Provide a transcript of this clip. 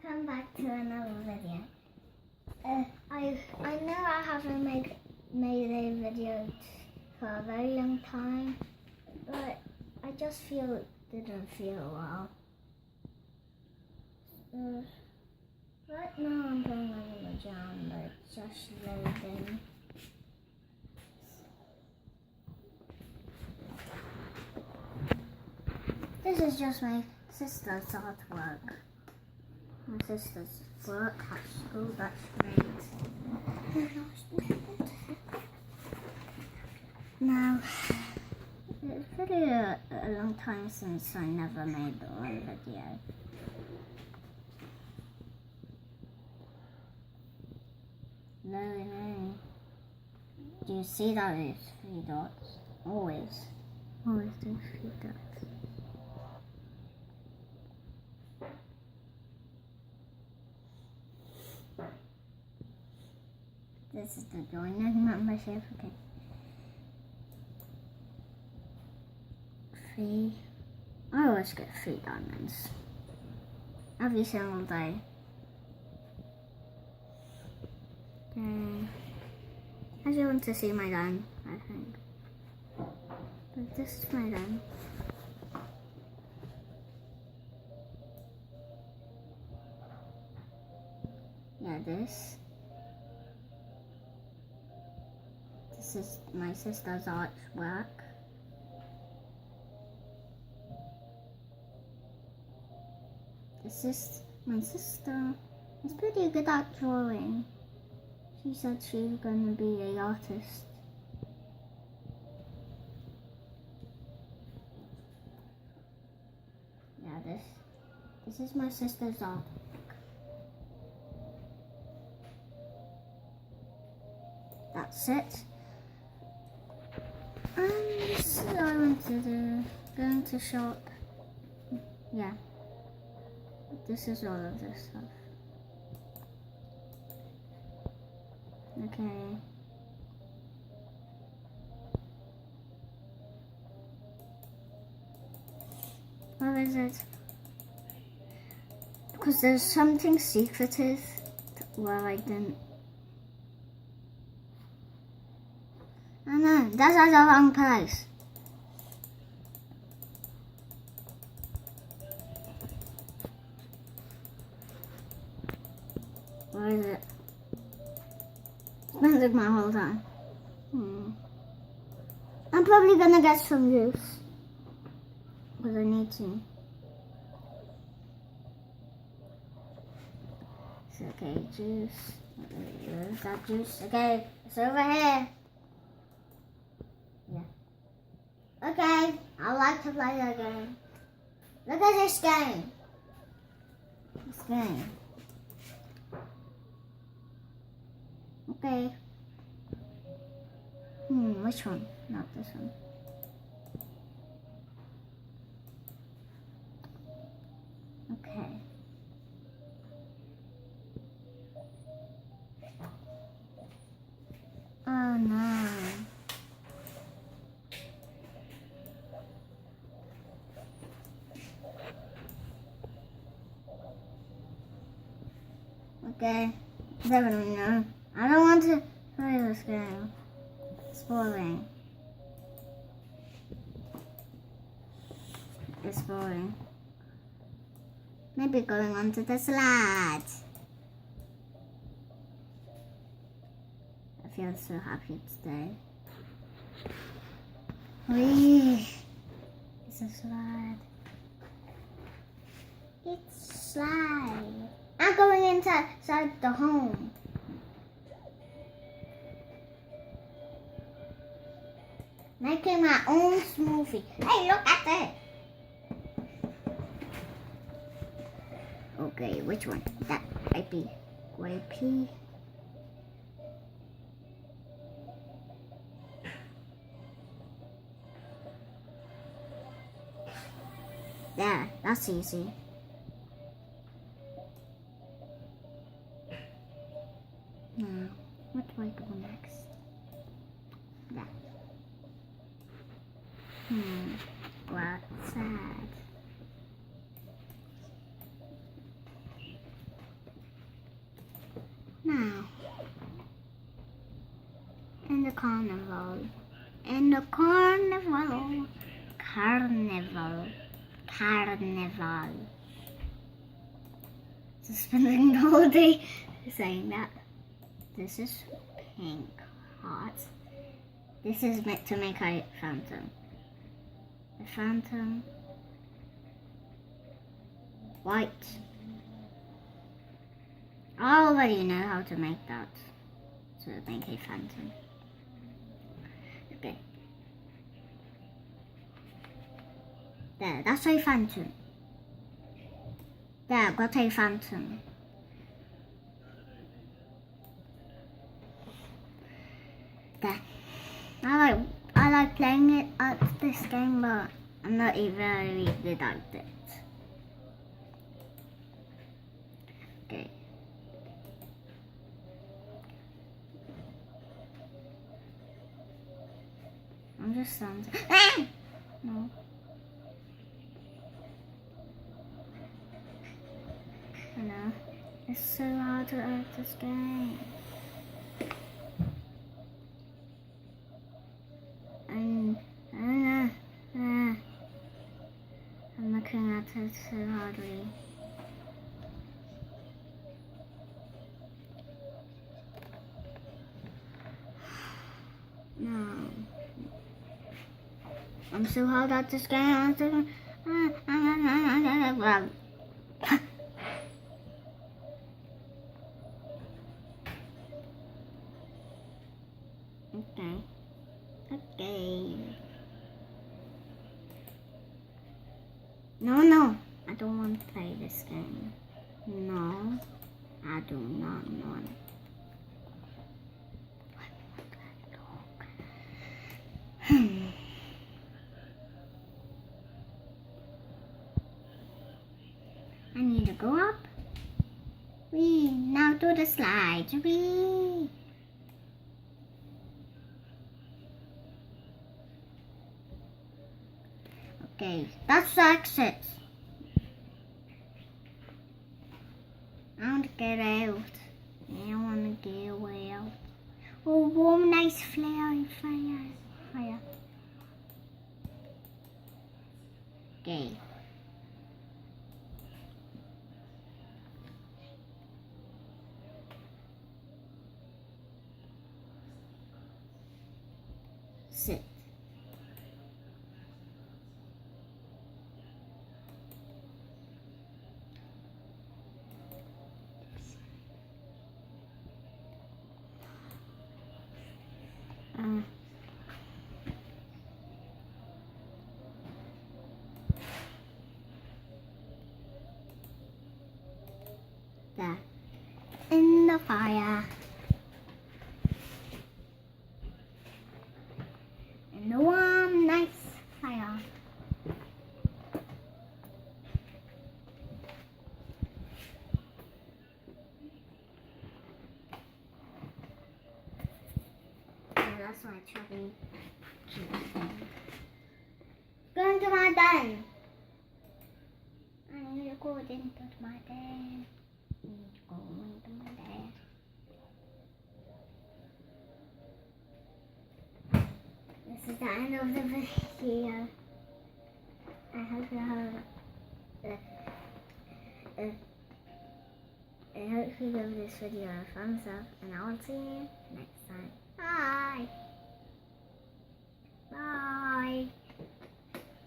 Welcome back to another video. I know I haven't made a video for a very long time, but I just didn't feel well. Right now I'm going on the jam, but it's just loading. This is just my sister's artwork. My sister's work at school, that's great. Now, it's pretty a long time since I never made one video. No. Do you see that it's 3 dots? Always do 3 dots. This is the joining membership, okay. 3. I always get 3 diamonds. Every single day. I just want to see my line, I think. But this is my line. Yeah, this is my sister's artwork. This is my sister. She's pretty good at drawing. She said she was going to be an artist. Yeah, this is my sister's art. That's it. So I went to going to shop. Yeah. This is all of this stuff. Okay. What is it? Because there's something secretive where I didn't. Oh no, that's at the wrong place. Where is it? It's been like my whole time. I'm probably gonna get some juice. Because I need to. It's okay, juice. Where's that juice? Okay, it's over here. Yeah. Okay, I like to play that game. Look at this game. This game. Okay. Which one? Not this one. Okay. Oh no. Okay. Definitely no. I don't want to play this game. It's boring. It's boring. Maybe going onto the slide. I feel so happy today. Whee! It's a slide. It's a slide. I'm going inside the home. Making my own smoothie. Hey, look at that. Okay, which one? That might be grapey. There, that's easy. Now, what do I go next? That. What's sad? Now, in the carnival. In the carnival. Carnival. Carnival. So spending the whole day saying that. This is pink heart. This is meant to make a phantom. The phantom. White. I already know how to make that. To make a phantom. Okay. There, that's a phantom. There, I've got a phantom. There. I like playing it at this game, but I'm not very good at it. Okay. I'm just standing. No. I know. It's so hard to edit this game. I'm looking at it so hardly. No. I'm so hard at this game. Okay. Okay. No. I don't want to play this game. No. I do not want. I need to go up. Wee. Now do the slide. Wee. Okay, that's the exit. I want to get out. I want to get away out. Oh, warm, nice fire. Okay. Sit. There. In the fire. In the warm, nice fire. That's my chubby thing. Going to my den. I need to go into my den. Going to my den. This is the end of the video. I hope you give this video a thumbs up, and I'll see you next time.